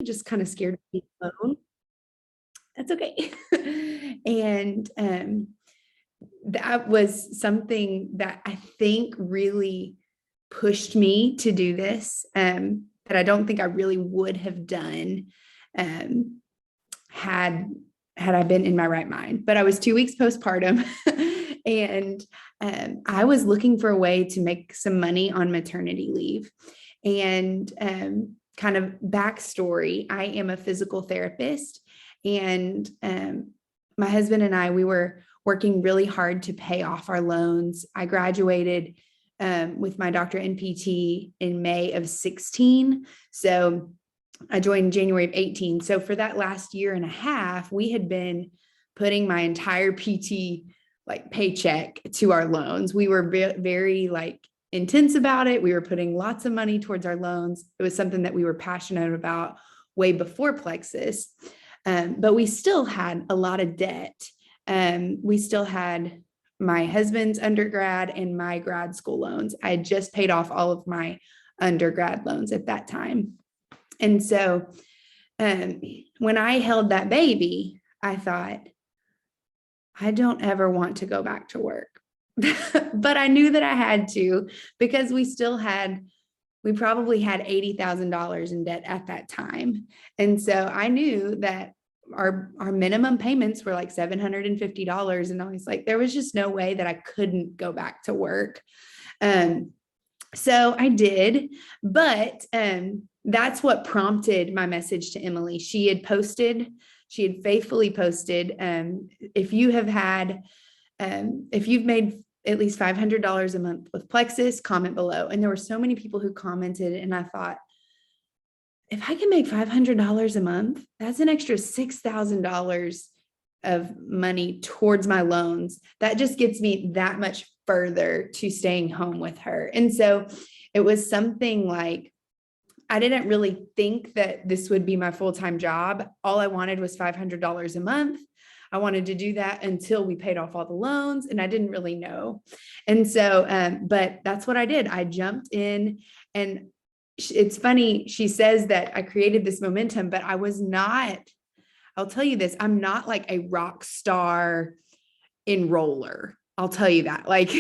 just kind of scared of being alone. That's okay. And that was something that I think really pushed me to do this, that I don't think I really would have done, um, had I been in my right mind. But I was 2 weeks postpartum, and I was looking for a way to make some money on maternity leave. And kind of backstory, I am a physical therapist, and my husband and I, we were working really hard to pay off our loans. I graduated with my doctorate in PT in May of 16. So I joined January of 18. So for that last year and a half, we had been putting my entire PT like paycheck to our loans. We were very like intense about it. We were putting lots of money towards our loans. It was something that we were passionate about way before Plexus. But we still had a lot of debt. We still had my husband's undergrad and my grad school loans. I had just paid off all of my undergrad loans at that time. And so when I held that baby, I thought, I don't ever want to go back to work. But I knew that I had to, because we probably had $80,000 in debt at that time. And so I knew that our minimum payments were like $750. And I was like, there was just no way that I couldn't go back to work. So I did, but that's what prompted my message to Emily. She had faithfully posted, if you've made at least $500 a month with Plexus, comment below. And there were so many people who commented, and I thought, if I can make $500 a month, that's an extra $6,000 of money towards my loans. That just gets me that much further to staying home with her. And so it was something like, I didn't really think that this would be my full-time job. All I wanted was $500 a month. I wanted to do that until we paid off all the loans, and I didn't really know. And so, but that's what I did. I jumped in, and it's funny. She says that I created this momentum, but I'll tell you this, I'm not like a rock star enroller. I'll tell you that. Like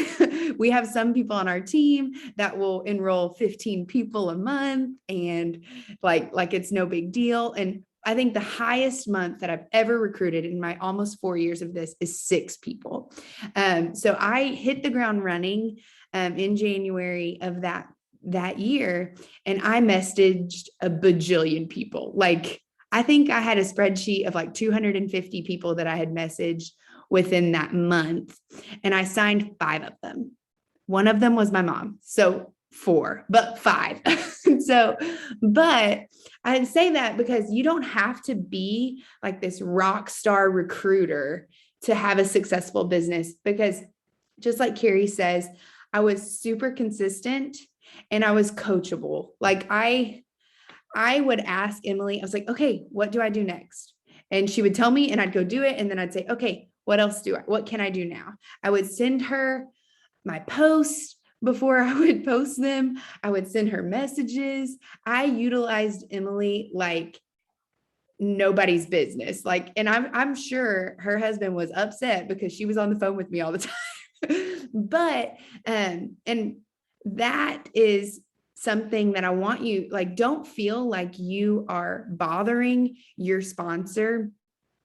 we have some people on our team that will enroll 15 people a month, and like it's no big deal. And I think the highest month that I've ever recruited in my almost 4 years of this is 6 people. So I hit the ground running in January of that year, and I messaged a bajillion people. Like I think I had a spreadsheet of like 250 people that I had messaged within that month, and I signed 5 of them. One of them was my mom. So 4, but 5. So, but I say that because you don't have to be like this rock star recruiter to have a successful business, because just like Carrie says, I was super consistent and I was coachable. Like I would ask Emily, I was like, okay, what do I do next? And she would tell me, and I'd go do it. And then I'd say, okay, what can I do now? I would send her my posts before I would post them. I would send her messages. I utilized Emily like nobody's business. Like, and I'm sure her husband was upset because she was on the phone with me all the time. But, and that is something that I want you, like, don't feel like you are bothering your sponsor,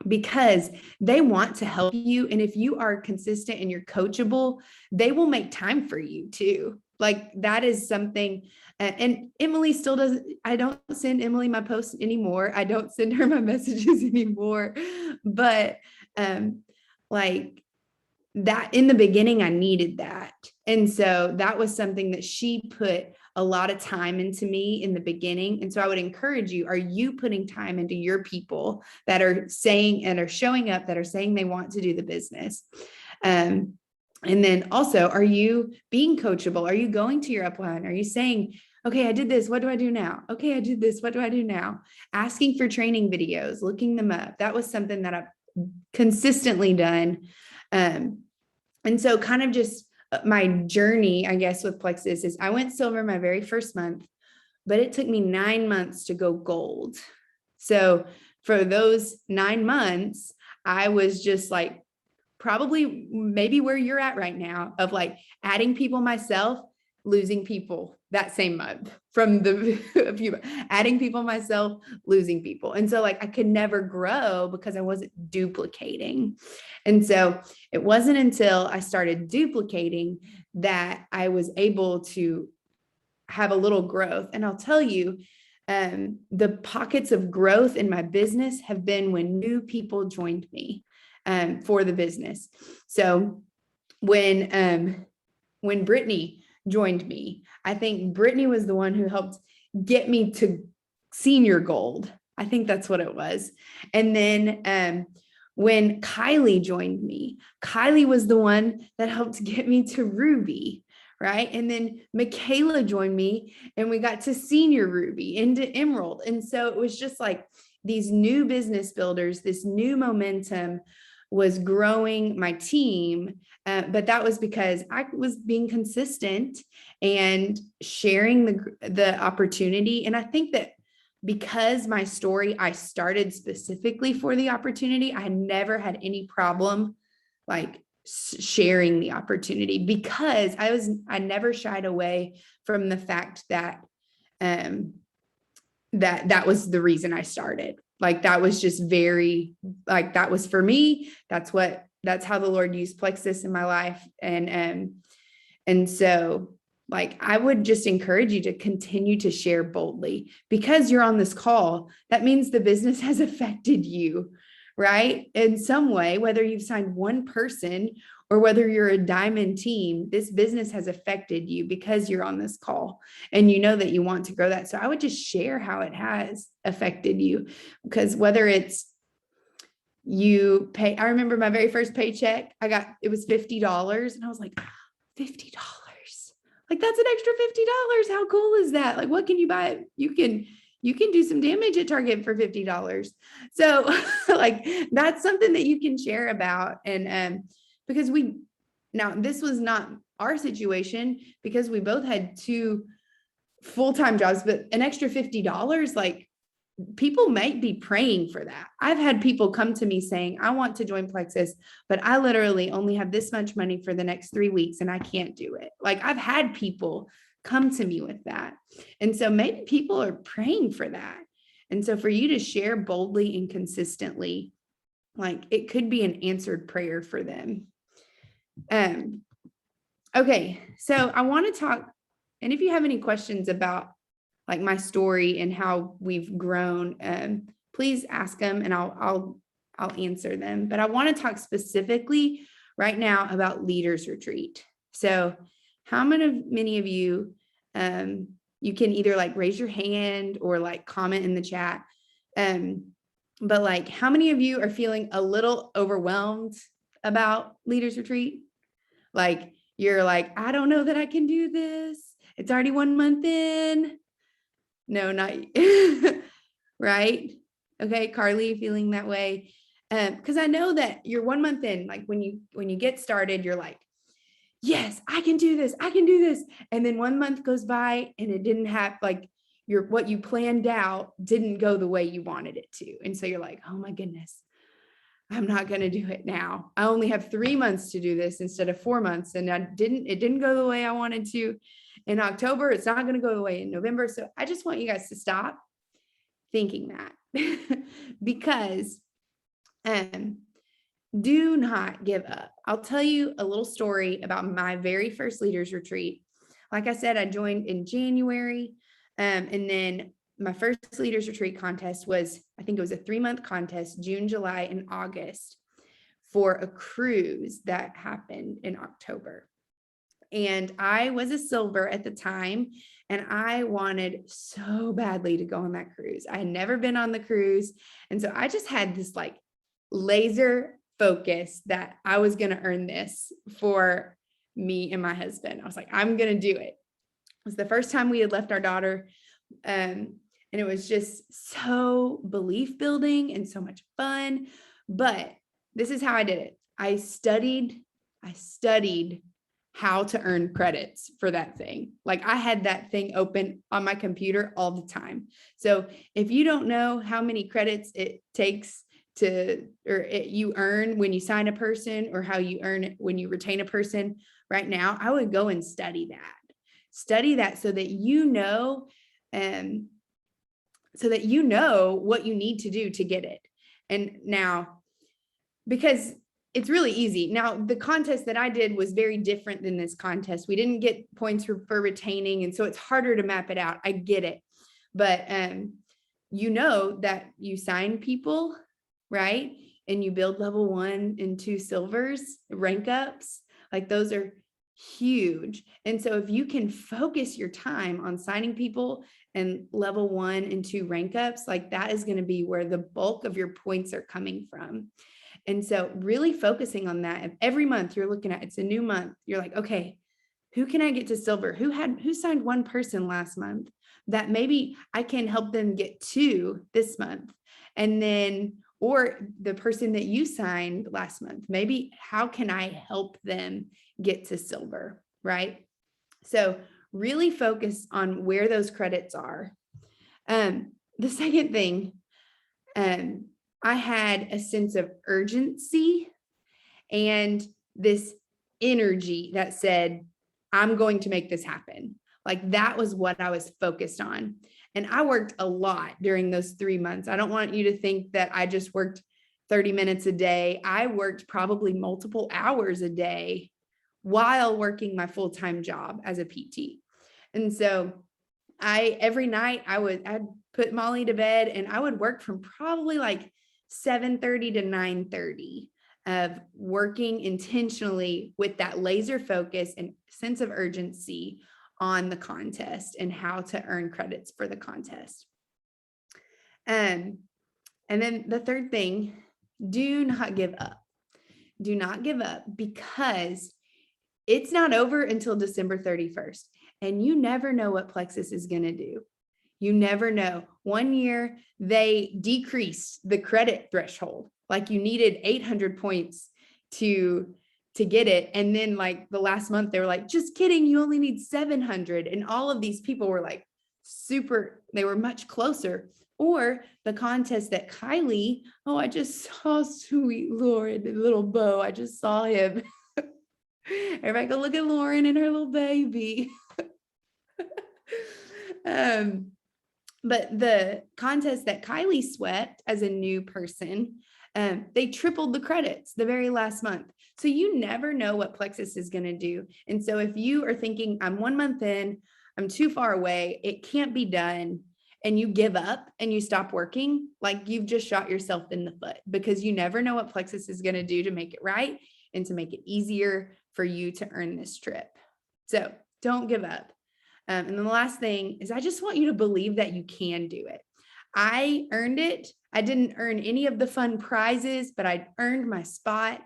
because they want to help you. And if you are consistent and you're coachable, they will make time for you too. Like that is something. And Emily still doesn't, I don't send Emily my posts anymore. I don't send her my messages anymore. But like that in the beginning, I needed that. And so that was something that she put a lot of time into me in the beginning. And so I would encourage you, are you putting time into your people that are saying and are showing up, that are saying they want to do the business? And then also, are you being coachable? Are you going to your upline? Are you saying, okay, I did this, what do I do now? Okay, I did this, what do I do now? Asking for training videos, looking them up. That was something that I've consistently done. And so kind of just my journey, I guess, with Plexus is I went silver my very first month, but it took me 9 months to go gold. So for those 9 months, I was just like, probably maybe where you're at right now, of like adding people myself, losing people that same month from the adding people myself, losing people. And so like I could never grow because I wasn't duplicating. And so it wasn't until I started duplicating that I was able to have a little growth. And I'll tell you, the pockets of growth in my business have been when new people joined me for the business. So when Brittany joined me, I think Brittany was the one who helped get me to senior gold. I think that's what it was. And then when Kylie joined me, Kylie was the one that helped get me to Ruby. Right. And then Michaela joined me and we got to senior Ruby into Emerald. And so it was just like these new business builders, this new momentum was growing my team. But that was because I was being consistent and sharing the opportunity. And I think that because my story, I started specifically for the opportunity, I never had any problem like sharing the opportunity, because I never shied away from the fact that that was the reason I started. Like that was just very, like that was for me. That's how the Lord used Plexus in my life. And so like, I would just encourage you to continue to share boldly, because you're on this call. That means the business has affected you, right? In some way, whether you've signed one person or whether you're a diamond team, this business has affected you because you're on this call and you know that you want to grow that. So I would just share how it has affected you, because whether it's you pay, I remember my very first paycheck, it was $50 and I was like, $50. Like that's an extra $50. How cool is that? Like, what can you buy? You can do some damage at Target for $50. So like, that's something that you can share about. And because now this was not our situation because we both had 2 full-time jobs, but an extra $50, like people might be praying for that. I've had people come to me saying, I want to join Plexus, but I literally only have this much money for the next 3 weeks and I can't do it. Like I've had people come to me with that. And so maybe people are praying for that. And so for you to share boldly and consistently, like it could be an answered prayer for them. Okay. So I want to talk, and if you have any questions about like my story and how we've grown, please ask them and I'll answer them. But I want to talk specifically right now about Leaders Retreat. So how many of you, you can either like raise your hand or like comment in the chat. But like, how many of you are feeling a little overwhelmed about Leaders Retreat? Like, you're like, I don't know that I can do this. It's already 1 month in. No, not right. Okay. Carly, feeling that way. Because I know that you're 1 month in, like when you get started, you're like, yes, I can do this. I can do this. And then 1 month goes by and it didn't have like what you planned out didn't go the way you wanted it to. And so you're like, oh my goodness, I'm not going to do it now. I only have 3 months to do this instead of 4 months. And it didn't go the way I wanted to in October. It's not going to go the way in November. So I just want you guys to stop thinking that because do not give up. I'll tell you a little story about my very first Leaders Retreat. Like I said, I joined in January. And then my first Leaders Retreat contest was, I think it was a 3-month contest, June, July, and August, for a cruise that happened in October. And I was a silver at the time, and I wanted so badly to go on that cruise. I had never been on the cruise. And so I just had this like laser focus that I was going to earn this for me and my husband. I was like, I'm going to do it. It was the first time we had left our daughter. And it was just so belief building and so much fun. But this is how I did it. I studied how to earn credits for that thing. Like I had that thing open on my computer all the time. So if you don't know how many credits it takes you earn when you sign a person, or how you earn it when you retain a person right now, I would go and study that so that you know what you need to do to get it. And now, because it's really easy. Now, the contest that I did was very different than this contest. We didn't get points for retaining, and so it's harder to map it out. I get it. But you know that you sign people, right? And you build level 1 and 2 silvers, rank ups, like those are huge. And so if you can focus your time on signing people and level 1 and 2 rank ups, like that is going to be where the bulk of your points are coming from. And so really focusing on that. And every month you're looking at, it's a new month. You're like, okay, who can I get to silver? Who signed 1 person last month that maybe I can help them get 2 this month? And then, or the person that you signed last month, maybe how can I help them get to silver, right? So really focus on where those credits are. The second thing, I had a sense of urgency and this energy that said, I'm going to make this happen. Like that was what I was focused on. And I worked a lot during those 3 months. I don't want you to think that I just worked 30 minutes a day. I worked probably multiple hours a day while working my full-time job as a PT. And so every night I'd put Molly to bed, and I would work from probably like 7:30 to 9:30 of working intentionally with that laser focus and sense of urgency on the contest and how to earn credits for the contest. And then the third thing, do not give up. Do not give up, because it's not over until December 31st. And you never know what Plexus is going to do. You never know. One year they decreased the credit threshold. Like you needed 800 points to get it. And then like the last month they were like, just kidding, you only need 700. And all of these people were like they were much closer. Or the contest that Kylie, I just saw sweet Lauren, the little bow. I just saw him. Everybody go look at Lauren and her little baby. But the contest that Kylie swept as a new person, they tripled the credits the very last month. So you never know what Plexus is going to do. And so if you are thinking, I'm 1 month in, I'm too far away, it can't be done, and you give up and you stop working, like you've just shot yourself in the foot, because you never know what Plexus is going to do to make it right and to make it easier for you to earn this trip. So don't give up. And then the last thing is, I just want you to believe that you can do it. I earned it. I didn't earn any of the fun prizes, but I earned my spot.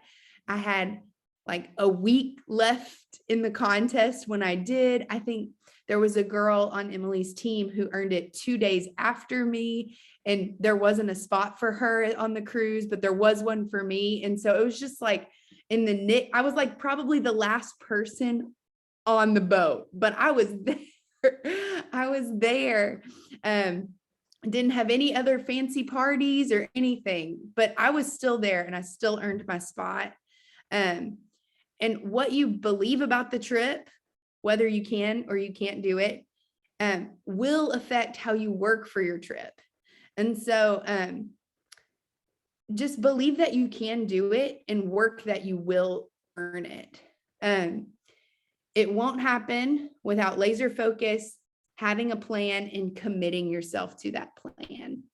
I had like a week left in the contest when I did. I think there was a girl on Emily's team who earned it 2 days after me, and there wasn't a spot for her on the cruise, but there was one for me. And so it was just like I was like probably the last person on the boat, but I was there. I was there. Didn't have any other fancy parties or anything, but I was still there and I still earned my spot. And what you believe about the trip, whether you can or you can't do it, will affect how you work for your trip. And so just believe that you can do it and work that you will earn it. It won't happen without laser focus, having a plan, and committing yourself to that plan.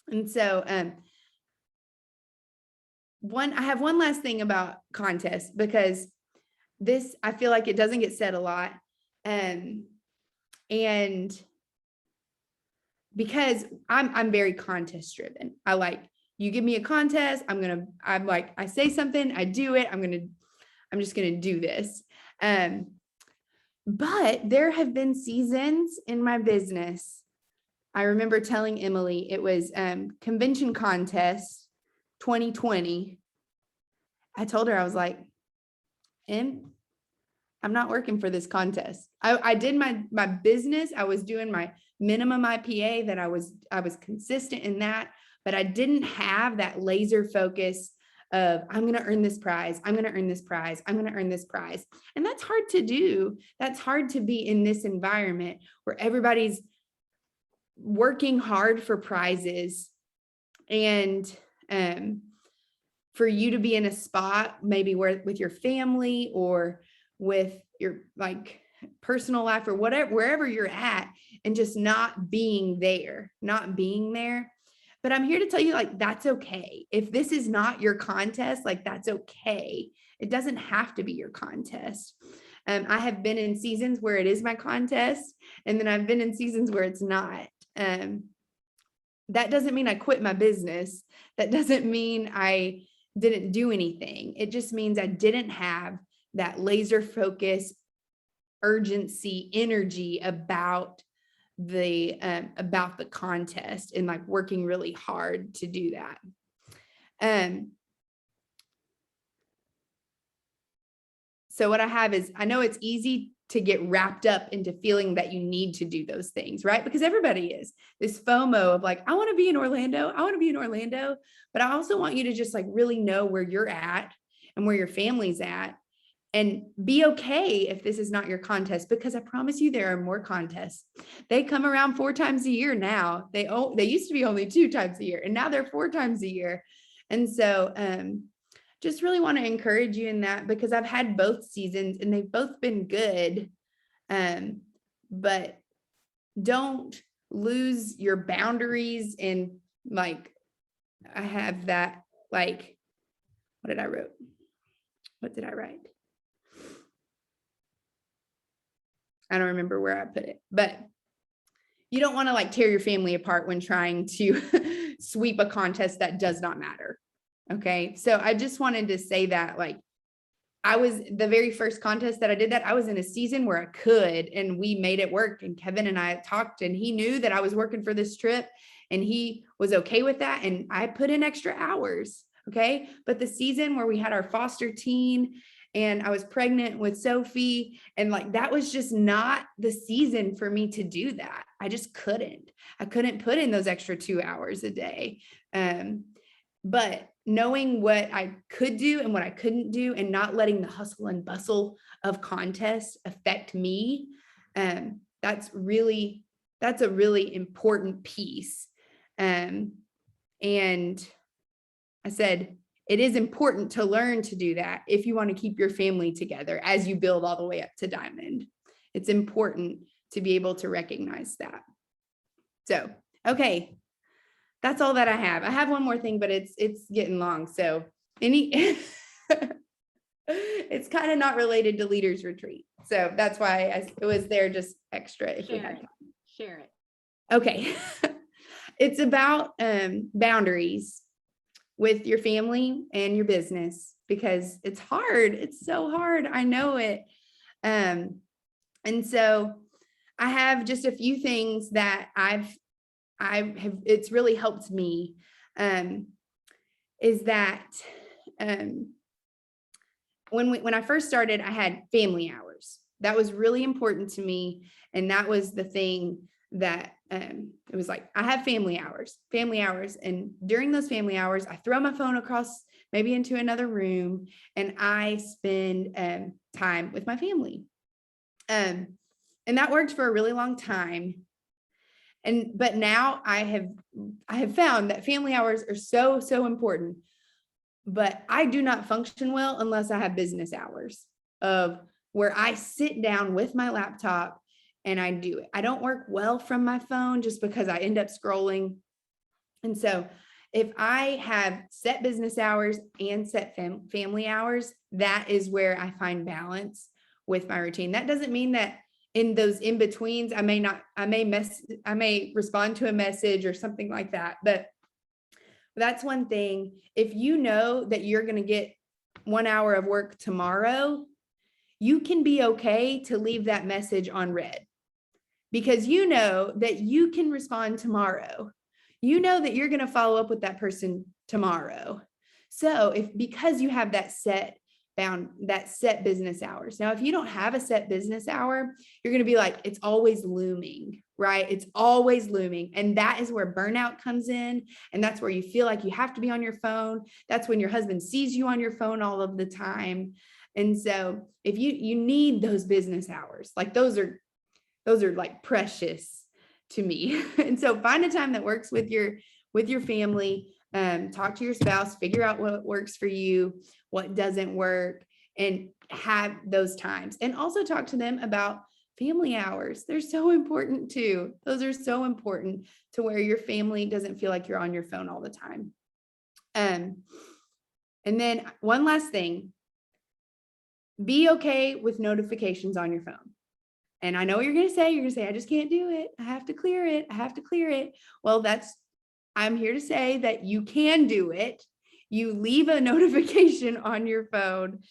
And so I have one last thing about contests, because this, I feel like it doesn't get said a lot. And because I'm very contest driven. I like, you give me a contest, I'm like, I say something, I do it. I'm just going to do this. But there have been seasons in my business. I remember telling Emily, it was convention contest 2020. I told her, I was like, Em, I'm not working for this contest. I did my business. I was doing my minimum IPA that I was consistent in that, but I didn't have that laser focus of I'm going to earn this prize. I'm going to earn this prize. I'm going to earn this prize. And that's hard to do. That's hard to be in this environment where everybody's working hard for prizes, and for you to be in a spot maybe where with your family or with your like personal life or whatever, wherever you're at, and just not being there. But I'm here to tell you, like, that's okay. If this is not your contest, like, that's okay. It doesn't have to be your contest. I have been in seasons where it is my contest, and then I've been in seasons where it's not. That doesn't mean I quit my business. That doesn't mean I didn't do anything. It just means I didn't have that laser focus, urgency, energy about the contest, and like working really hard to do that. So what I have is, I know it's easy to get wrapped up into feeling that you need to do those things, right? Because everybody is. This FOMO of like, I want to be in Orlando. I want to be in Orlando. But I also want you to just like really know where you're at and where your family's at, and be okay if this is not your contest, because I promise you there are more contests. They come around 4 times a year now. They used to be only 2 times a year, and now they're 4 times a year. And so just really want to encourage you in that, because I've had both seasons and they've both been good. But don't lose your boundaries. And like, I have that, like, what did I write? I don't remember where I put it, but you don't want to like tear your family apart when trying to sweep a contest that does not matter. Okay. So I just wanted to say that, like, I was the very first contest that I did that, I was in a season where I could, and we made it work. And Kevin and I talked, and he knew that I was working for this trip, and he was okay with that. And I put in extra hours. Okay. But the season where we had our foster teen, and I was pregnant with Sophie, and like, that was just not the season for me to do that. I just couldn't. I couldn't put in those extra 2 hours a day. But knowing what I could do and what I couldn't do, and not letting the hustle and bustle of contests affect me, that's a really important piece. And I said, it is important to learn to do that if you want to keep your family together as you build all the way up to Diamond. It's important to be able to recognize that. So, okay. That's all that I have. I have one more thing, but it's getting long. So it's kind of not related to Leaders Retreat. So that's why it was there just extra if we had time. Share it. Okay. It's about boundaries with your family and your business, because it's hard. It's so hard. I know it. And so I have just a few things that it's really helped me, is that when I first started, I had family hours. That was really important to me. And that was the thing that it was like, I have family hours. And during those family hours, I throw my phone across maybe into another room, and I spend time with my family. And that worked for a really long time. But now I have found that family hours are so important, but I do not function well unless I have business hours of where I sit down with my laptop and I do it. I don't work well from my phone just because I end up scrolling. And so if I have set business hours and set family hours, that is where I find balance with my routine. That doesn't mean that in those in-betweens, I may respond to a message or something like that. But that's one thing. If you know that you're going to get 1 hour of work tomorrow, you can be okay to leave that message on read, because you know that you can respond tomorrow. You know that you're going to follow up with that person tomorrow. So because you have that set that set business hours. Now, if you don't have a set business hour, you're going to be like, it's always looming, right? It's always looming. And that is where burnout comes in. And that's where you feel like you have to be on your phone. That's when your husband sees you on your phone all of the time. And so if you need those business hours, like those are like precious to me. And so find a time that works with your family. Talk to your spouse, figure out what works for you, what doesn't work, and have those times. And also talk to them about family hours. They're so important too. Those are so important to where your family doesn't feel like you're on your phone all the time. And then one last thing, be okay with notifications on your phone. And I know what you're going to say, I just can't do it. I have to clear it. Well, I'm here to say that you can do it. You leave a notification on your phone.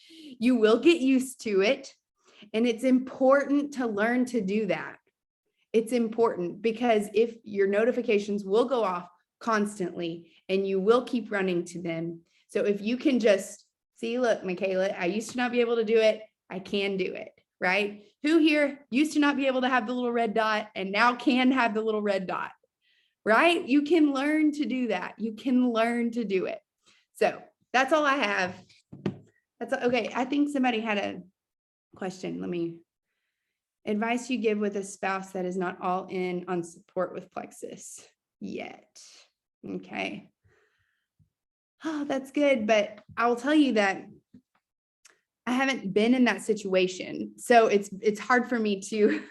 You will get used to it. And it's important to learn to do that. It's important because if your notifications will go off constantly and you will keep running to them. So if you can just see, look, Michaela, I used to not be able to do it. I can do it, right? Who here used to not be able to have the little red dot and now can have the little red dot, right? You can learn to do that. You can learn to do it. So that's all I have. That's okay. I think somebody had a question. Advice you give with a spouse that is not all in on support with Plexus yet. Okay. Oh, that's good. But I'll tell you that I haven't been in that situation. So it's hard for me to,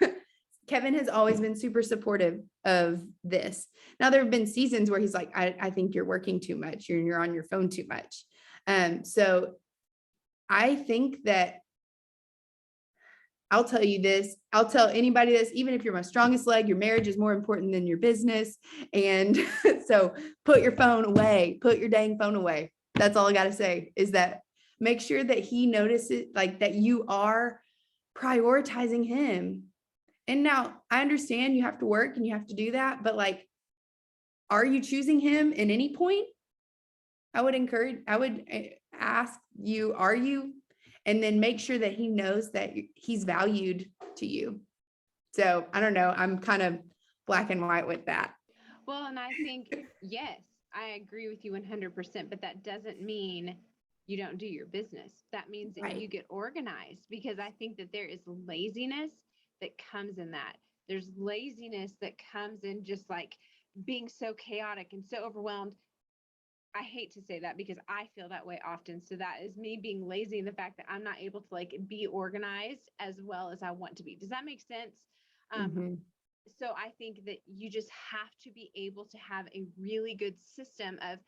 Kevin has always been super supportive of this. Now there have been seasons where he's like, I think you're working too much. You're on your phone too much. So I think that I'll tell you this, I'll tell anybody this, even if you're my strongest leg, your marriage is more important than your business. And so put your phone away, put your dang phone away. That's all I got to say is that make sure that he notices like that you are prioritizing him. And now I understand you have to work and you have to do that, but like, are you choosing him at any point? I would ask you, are you? And then make sure that he knows that he's valued to you. So I don't know. I'm kind of black and white with that. Well, and I think, yes, I agree with you 100%, but that doesn't mean you don't do your business. That means that you get organized, because I think that there is laziness that comes in that. There's laziness that comes in just like being so chaotic and so overwhelmed. I hate to say that because I feel that way often. So that is me being lazy in the fact that I'm not able to like be organized as well as I want to be. Does that make sense? Mm-hmm. So I think that you just have to be able to have a really good system of,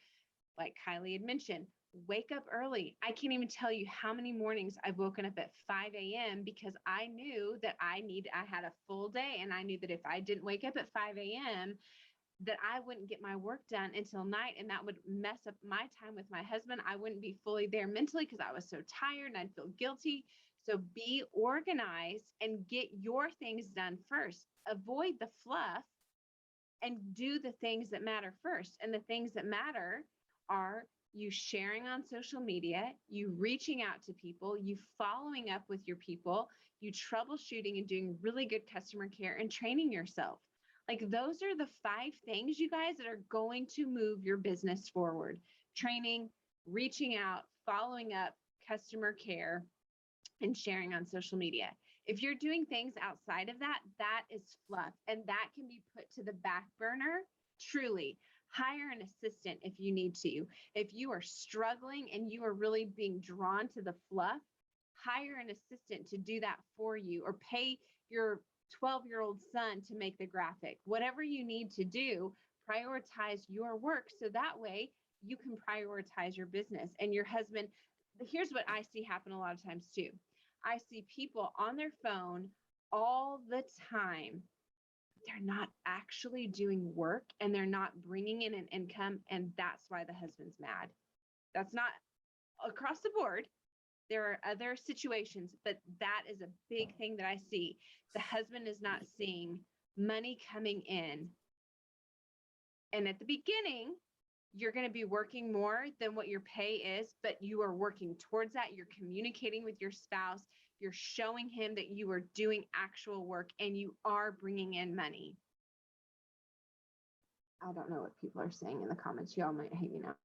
like Kylie had mentioned, wake up early. I can't even tell you how many mornings I've woken up at 5 a.m. because I knew that I had a full day, and I knew that if I didn't wake up at 5 a.m., that I wouldn't get my work done until night, and that would mess up my time with my husband. I wouldn't be fully there mentally because I was so tired and I'd feel guilty. So be organized and get your things done first. Avoid the fluff and do the things that matter first. And the things that matter are you sharing on social media, you reaching out to people, you following up with your people, you troubleshooting and doing really good customer care and training yourself. Like those are the 5 things, you guys, that are going to move your business forward. Training, reaching out, following up, customer care, and sharing on social media. If you're doing things outside of that, that is fluff, and that can be put to the back burner. Truly, hire an assistant if you need to. If you are struggling and you are really being drawn to the fluff, hire an assistant to do that for you, or pay your 12-year-old son to make the graphic. Whatever you need to do, prioritize your work so that way you can prioritize your business. And your husband, here's what I see happen a lot of times too. I see people on their phone all the time. They're not actually doing work, and they're not bringing in an income. And that's why the husband's mad. That's not across the board. There are other situations, but that is a big thing that I see. The husband is not seeing money coming in. And at the beginning, you're going to be working more than what your pay is, but you are working towards that. You're communicating with your spouse. You're showing him that you are doing actual work and you are bringing in money. I don't know what people are saying in the comments. Y'all might hate me now.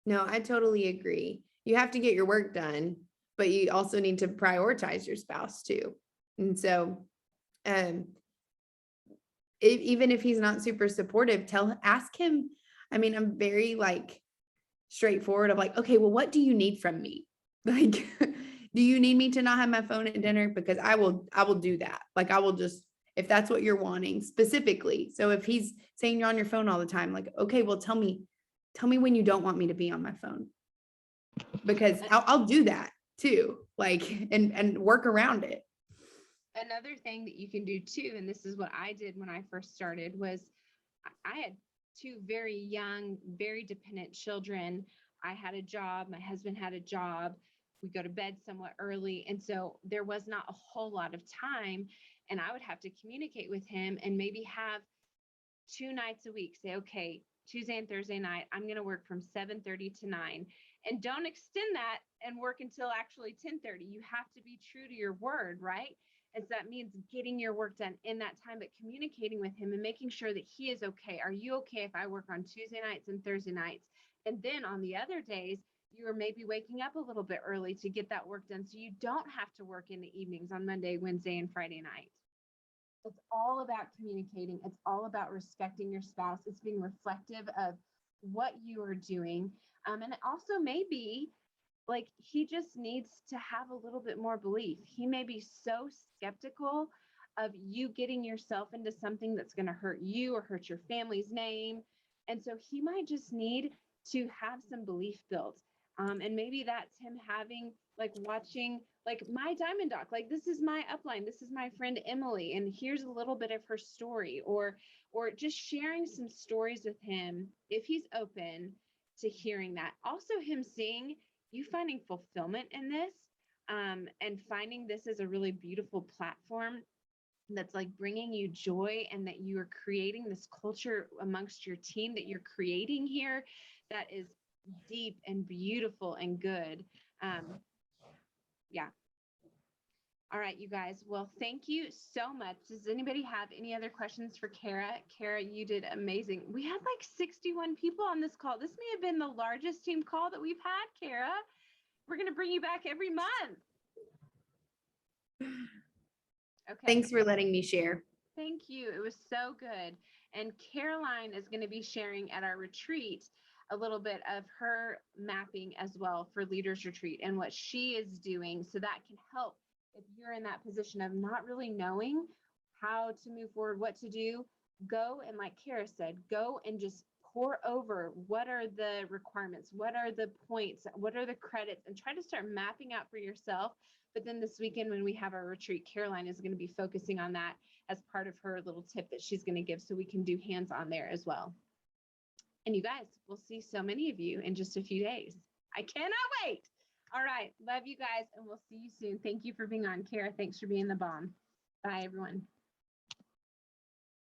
No, I totally agree. You have to get your work done, but you also need to prioritize your spouse too. And so, even if he's not super supportive, ask him. I mean, I'm very like straightforward of like, okay, well, what do you need from me? Like, do you need me to not have my phone at dinner? Because I will do that. Like, I will just, if that's what you're wanting specifically. So if he's saying you're on your phone all the time, like, okay, well, tell me when you don't want me to be on my phone, because I'll do that too. Like, and work around it. Another thing that you can do too, and this is what I did when I first started, was I had two very young, very dependent children. I had a job. My husband had a job. We go to bed somewhat early. And so there was not a whole lot of time. And I would have to communicate with him and maybe have 2 nights a week, say, okay, Tuesday and Thursday night, I'm going to work from 7:30 to 9. And don't extend that and work until actually 10:30. You have to be true to your word, right? And so that means getting your work done in that time, but communicating with him and making sure that he is okay. Are you okay if I work on Tuesday nights and Thursday nights? And then on the other days, you are maybe waking up a little bit early to get that work done so you don't have to work in the evenings on Monday, Wednesday, and Friday night. It's all about communicating. It's all about respecting your spouse. It's being reflective of what you are doing. And it also may be like he just needs to have a little bit more belief. He may be so skeptical of you getting yourself into something that's going to hurt you or hurt your family's name. And so he might just need to have some belief built. And maybe that's him having like watching like my diamond doc, like this is my upline, this is my friend Emily, and here's a little bit of her story, or just sharing some stories with him if he's open to hearing that. Also him seeing you finding fulfillment in this, and finding this as a really beautiful platform that's like bringing you joy, and that you are creating this culture amongst your team that you're creating here that is deep and beautiful and good. Yeah. All right, you guys. Well, thank you so much. Does anybody have any other questions for Cara? Cara, you did amazing. We had like 61 people on this call. This may have been the largest team call that we've had, Cara. We're going to bring you back every month. Okay. Thanks for letting me share. Thank you. It was so good. And Caroline is going to be sharing at our retreat a little bit of her mapping as well for Leaders Retreat and what she is doing. So that can help if you're in that position of not really knowing how to move forward, what to do. Go and, like Cara said, go and just pour over what are the requirements, what are the points, what are the credits, and try to start mapping out for yourself. But then this weekend when we have our retreat, Caroline is going to be focusing on that as part of her little tip that she's going to give, so we can do hands-on there as well. And you guys, we'll see so many of you in just a few days. I cannot wait. All right. Love you guys, and we'll see you soon. Thank you for being on, Cara. Thanks for being the bomb. Bye, everyone.